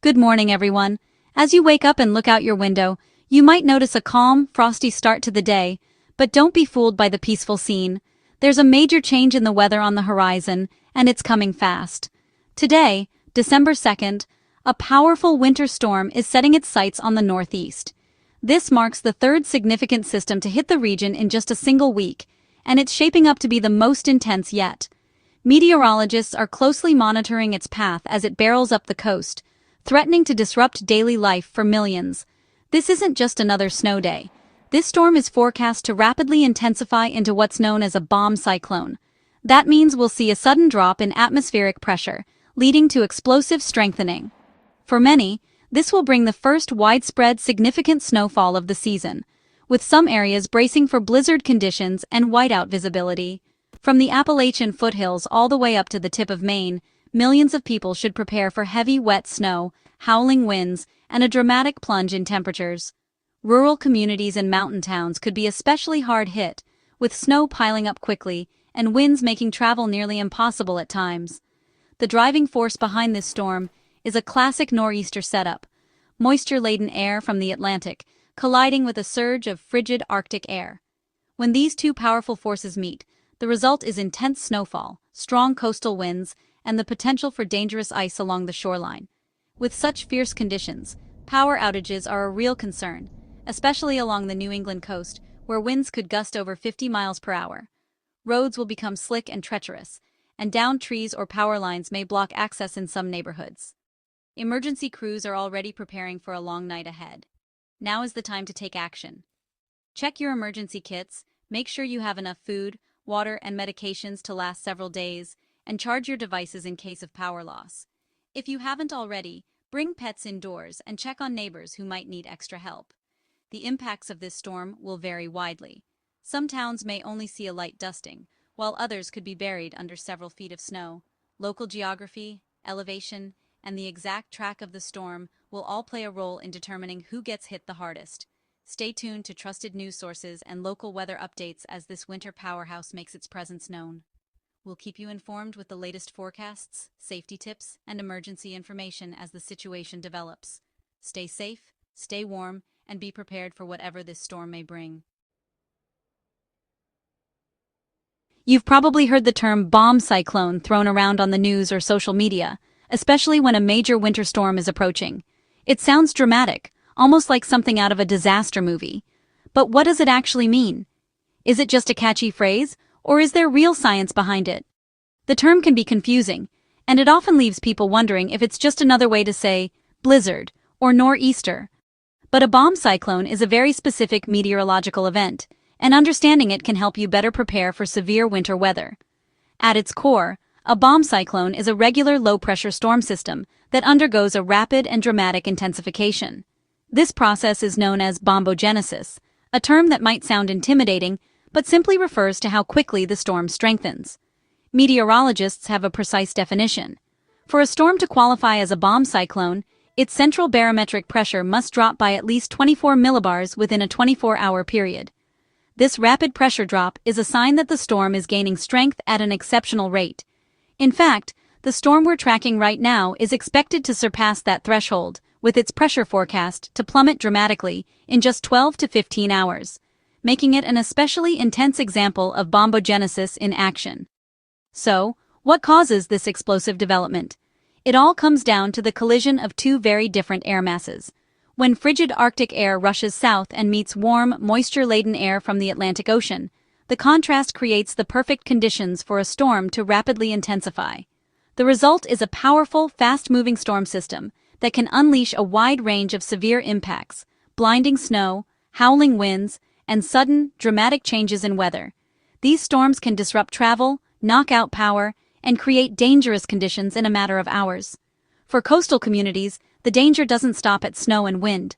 Good morning, everyone. As you wake up and look out your window, you might notice a calm, frosty start to the day, but don't be fooled by the peaceful scene. There's a major change in the weather on the horizon, and it's coming fast. Today, December 2nd, a powerful winter storm is setting its sights on the northeast. This marks the third significant system to hit the region in just a single week, and it's shaping up to be the most intense yet. Meteorologists are closely monitoring its path as it barrels up the coast, threatening to disrupt daily life for millions. This isn't just another snow day. This storm is forecast to rapidly intensify into what's known as a bombcyclone. That means we'll see a sudden drop in atmospheric pressure, leading to explosive strengthening. For many, this will bring the first widespread significant snowfall of the season, with some areas bracing for blizzard conditions and whiteout visibility. From the Appalachian foothills all the way up to the tip of Maine, millions of people should prepare for heavy, wet snow, howling winds, and a dramatic plunge in temperatures. Rural communities and mountain towns could be especially hard hit, with snow piling up quickly and winds making travel nearly impossible at times. The driving force behind this storm is a classic nor'easter setup, moisture-laden air from the Atlantic colliding with a surge of frigid Arctic air. When these two powerful forces meet, the result is intense snowfall, strong coastal winds, and the potential for dangerous ice along the shoreline. With such fierce conditions, power outages are a real concern, especially along the New England coast, where winds could gust over 50 miles per hour. Roads will become slick and treacherous, and downed trees or power lines may block access in some neighborhoods. Emergency crews are already preparing for a long night ahead. Now is the time to take action. Check your emergency kits, make sure you have enough food, water, and medications to last several days, and charge your devices in case of power loss. If you haven't already, bring pets indoors and check on neighbors who might need extra help. The impacts of this storm will vary widely. Some towns may only see a light dusting, while others could be buried under several feet of snow. Local geography, elevation, and the exact track of the storm will all play a role in determining who gets hit the hardest. Stay tuned to trusted news sources and local weather updates as this winter powerhouse makes its presence known. We'll keep you informed with the latest forecasts, safety tips, and emergency information as the situation develops. Stay safe, stay warm, and be prepared for whatever this storm may bring. You've probably heard the term bombcyclone thrown around on the news or social media, especially when a major winter storm is approaching. It sounds dramatic, almost like something out of a disaster movie. But what does it actually mean? Is it just a catchy phrase, or is there real science behind it? The term can be confusing, and it often leaves people wondering if it's just another way to say blizzard or nor'easter. But a bombcyclone is a very specific meteorological event, and understanding it can help you better prepare for severe winter weather. At its core, a bombcyclone is a regular low-pressure storm system that undergoes a rapid and dramatic intensification. This process is known as bombogenesis, a term that might sound intimidating, but simply refers to how quickly the storm strengthens. Meteorologists have a precise definition. For a storm to qualify as a bombcyclone, its central barometric pressure must drop by at least 24 millibars within a 24-hour period. This rapid pressure drop is a sign that the storm is gaining strength at an exceptional rate. In fact, the storm we're tracking right now is expected to surpass that threshold, with its pressure forecast to plummet dramatically in just 12 to 15 hours, making it an especially intense example of bombogenesis in action. So, what causes this explosive development? It all comes down to the collision of two very different air masses. When frigid Arctic air rushes south and meets warm, moisture-laden air from the Atlantic Ocean, the contrast creates the perfect conditions for a storm to rapidly intensify. The result is a powerful, fast-moving storm system that can unleash a wide range of severe impacts, blinding snow, howling winds, and sudden, dramatic changes in weather. These storms can disrupt travel, knock out power, and create dangerous conditions in a matter of hours. For coastal communities, the danger doesn't stop at snow and wind.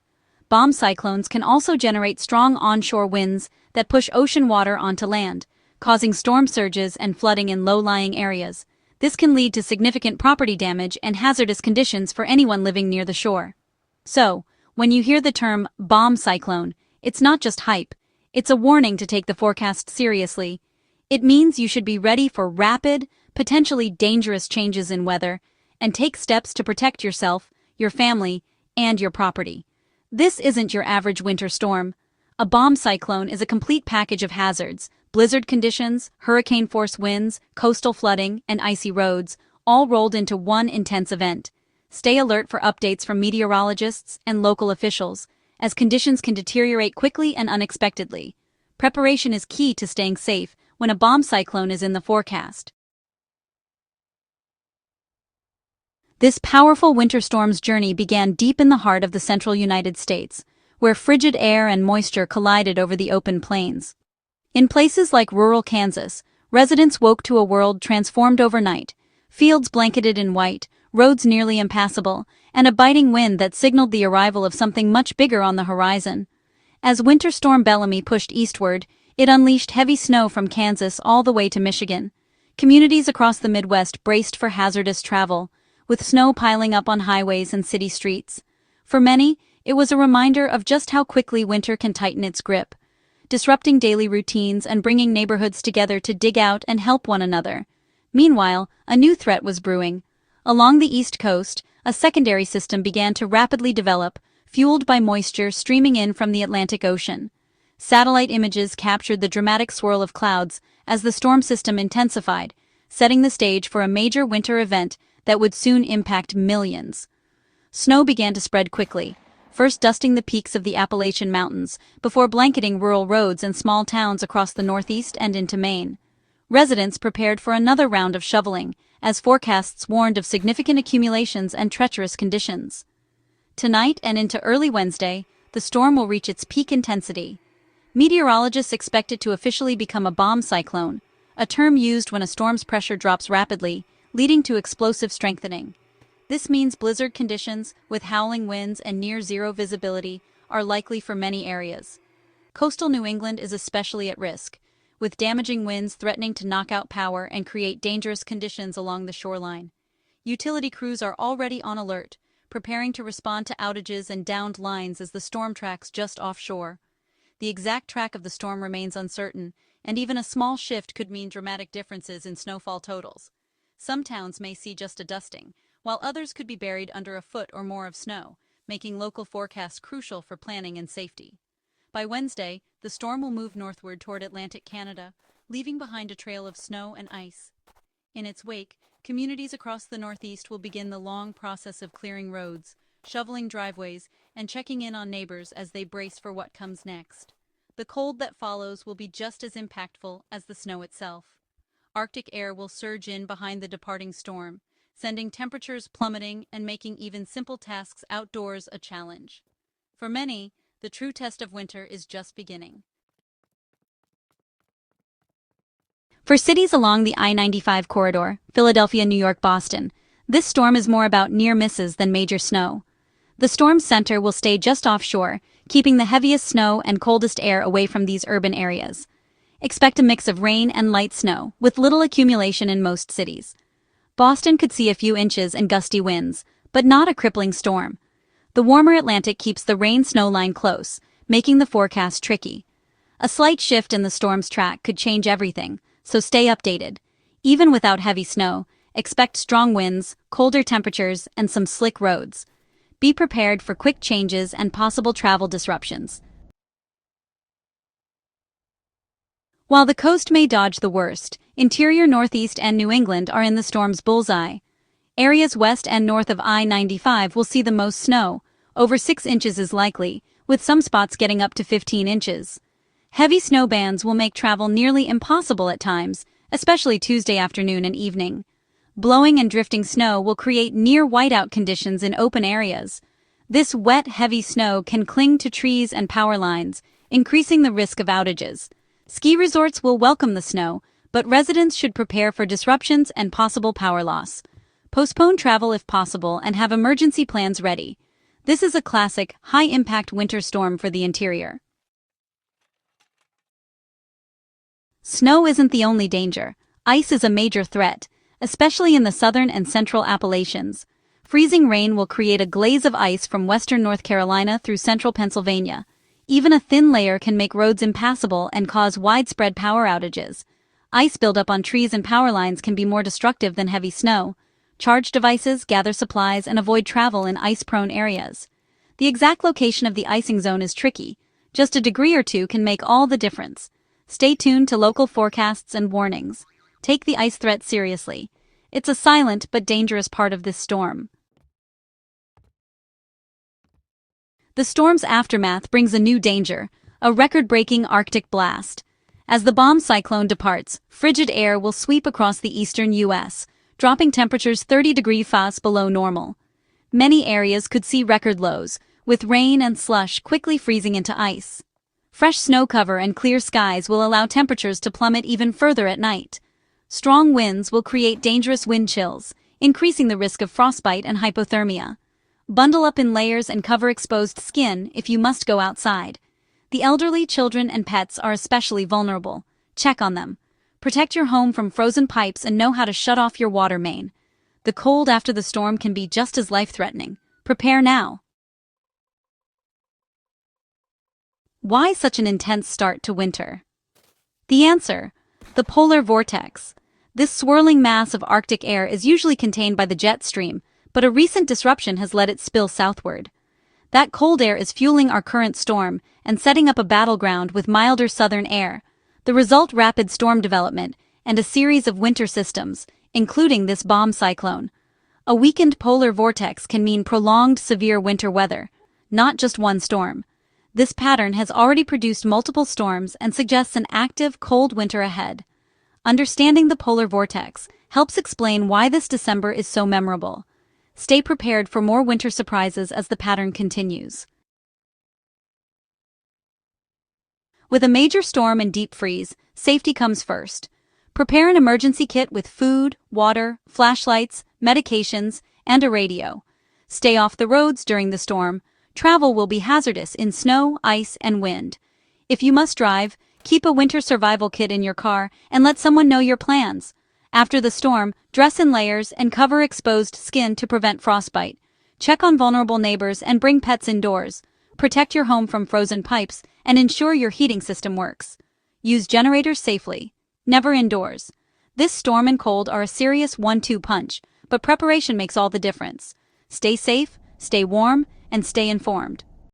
Bombcyclones can also generate strong onshore winds that push ocean water onto land, causing storm surges and flooding in low-lying areas. This can lead to significant property damage and hazardous conditions for anyone living near the shore. So, when you hear the term bombcyclone, it's not just hype. It's a warning to take the forecast seriously. It means you should be ready for rapid, potentially dangerous changes in weather, and take steps to protect yourself, your family, and your property. This isn't your average winter storm. A bombcyclone is a complete package of hazards: blizzard conditions, hurricane-force winds, coastal flooding, and icy roads, all rolled into one intense event. Stay alert for updates from meteorologists and local officials, as conditions can deteriorate quickly and unexpectedly. Preparation is key to staying safe when a bombcyclone is in the forecast. This powerful winter storm's journey began deep in the heart of the central United States, where frigid air and moisture collided over the open plains. In places like rural Kansas, residents woke to a world transformed overnight: fields blanketed in white, roads nearly impassable, and a biting wind that signaled the arrival of something much bigger on the horizon. As Winter Storm Bellamy pushed eastward, it unleashed heavy snow from Kansas all the way to Michigan. Communities across the Midwest braced for hazardous travel, with snow piling up on highways and city streets. For many, it was a reminder of just how quickly winter can tighten its grip, disrupting daily routines and bringing neighborhoods together to dig out and help one another. Meanwhile, a new threat was brewing. Along the East Coast, a secondary system began to rapidly develop, fueled by moisture streaming in from the Atlantic Ocean. Satellite images captured the dramatic swirl of clouds as the storm system intensified, setting the stage for a major winter event that would soon impact millions. Snow began to spread quickly, first dusting the peaks of the Appalachian Mountains before blanketing rural roads and small towns across the Northeast and into Maine. Residents prepared for another round of shoveling, as forecasts warned of significant accumulations and treacherous conditions. Tonight and into early Wednesday, the storm will reach its peak intensity. Meteorologists expect it to officially become a bomb cyclone, a term used when a storm's pressure drops rapidly, leading to explosive strengthening. This means blizzard conditions, with howling winds and near-zero visibility, are likely for many areas. Coastal New England is especially at risk, with damaging winds threatening to knock out power and create dangerous conditions along the shoreline. Utility crews are already on alert, preparing to respond to outages and downed lines as the storm tracks just offshore. The exact track of the storm remains uncertain, and even a small shift could mean dramatic differences in snowfall totals. Some towns may see just a dusting, while others could be buried under a foot or more of snow, making local forecasts crucial for planning and safety. By Wednesday, the storm will move northward toward Atlantic Canada, leaving behind a trail of snow and ice. In its wake, communities across the Northeast will begin the long process of clearing roads, shoveling driveways, and checking in on neighbors as they brace for what comes next. The cold that follows will be just as impactful as the snow itself. Arctic air will surge in behind the departing storm, sending temperatures plummeting and making even simple tasks outdoors a challenge. For many, the true test of winter is just beginning. For cities along the I-95 corridor, Philadelphia, New York, Boston, this storm is more about near misses than major snow. The storm's center will stay just offshore, keeping the heaviest snow and coldest air away from these urban areas. Expect a mix of rain and light snow, with little accumulation in most cities. Boston could see a few inches and gusty winds, but not a crippling storm. The warmer Atlantic keeps the rain-snow line close, making the forecast tricky. A slight shift in the storm's track could change everything, so stay updated. Even without heavy snow, expect strong winds, colder temperatures, and some slick roads. Be prepared for quick changes and possible travel disruptions. While the coast may dodge the worst, interior Northeast and New England are in the storm's bullseye. Areas west and north of I-95 will see the most snow. Over 6 inches is likely, with some spots getting up to 15 inches. Heavy snow bands will make travel nearly impossible at times, especially Tuesday afternoon and evening. Blowing and drifting snow will create near whiteout conditions in open areas. This wet, heavy snow can cling to trees and power lines, increasing the risk of outages. Ski resorts will welcome the snow, but residents should prepare for disruptions and possible power loss. Postpone travel if possible and have emergency plans ready. This is a classic, high-impact winter storm for the interior. Snow isn't the only danger. Ice is a major threat, especially in the southern and central Appalachians. Freezing rain will create a glaze of ice from western North Carolina through central Pennsylvania. Even a thin layer can make roads impassable and cause widespread power outages. Ice buildup on trees and power lines can be more destructive than heavy snow. charge devices, gather supplies, and avoid travel in ice-prone areas. The exact location of the icing zone is tricky. Just a degree or two can make all the difference. Stay tuned to local forecasts and warnings. Take the ice threat seriously. It's a silent but dangerous part of this storm. The storm's aftermath brings a new danger, a record-breaking Arctic blast. As the bombcyclone departs, frigid air will sweep across the eastern U.S., dropping temperatures 30 degrees Fahrenheit below normal. Many areas could see record lows, with rain and slush quickly freezing into ice. Fresh snow cover and clear skies will allow temperatures to plummet even further at night. Strong winds will create dangerous wind chills, increasing the risk of frostbite and hypothermia. Bundle up in layers and cover exposed skin if you must go outside. The elderly, children, and pets are especially vulnerable. Check on them. Protect your home from frozen pipes and know how to shut off your water main. The cold after the storm can be just as life-threatening. Prepare now. Why such an intense start to winter? The answer: the polar vortex. This swirling mass of Arctic air is usually contained by the jet stream, but a recent disruption has let it spill southward. That cold air is fueling our current storm and setting up a battleground with milder southern air. The result: rapid storm development and a series of winter systems, including this bomb cyclone. A weakened polar vortex can mean prolonged severe winter weather, not just one storm. This pattern has already produced multiple storms and suggests an active, cold winter ahead. Understanding the polar vortex helps explain why this December is so memorable. Stay prepared for more winter surprises as the pattern continues. With a major storm and deep freeze, safety comes first. Prepare an emergency kit with food, water, flashlights, medications, and a radio. Stay off the roads during the storm. Travel will be hazardous in snow, ice, and wind. If you must drive, keep a winter survival kit in your car and let someone know your plans. After the storm, dress in layers and cover exposed skin to prevent frostbite. Check on vulnerable neighbors and bring pets indoors. Protect your home from frozen pipes and ensure your heating system works. Use generators safely. Never indoors. This storm and cold are a serious 1-2 punch, but preparation makes all the difference. Stay safe, stay warm, and stay informed.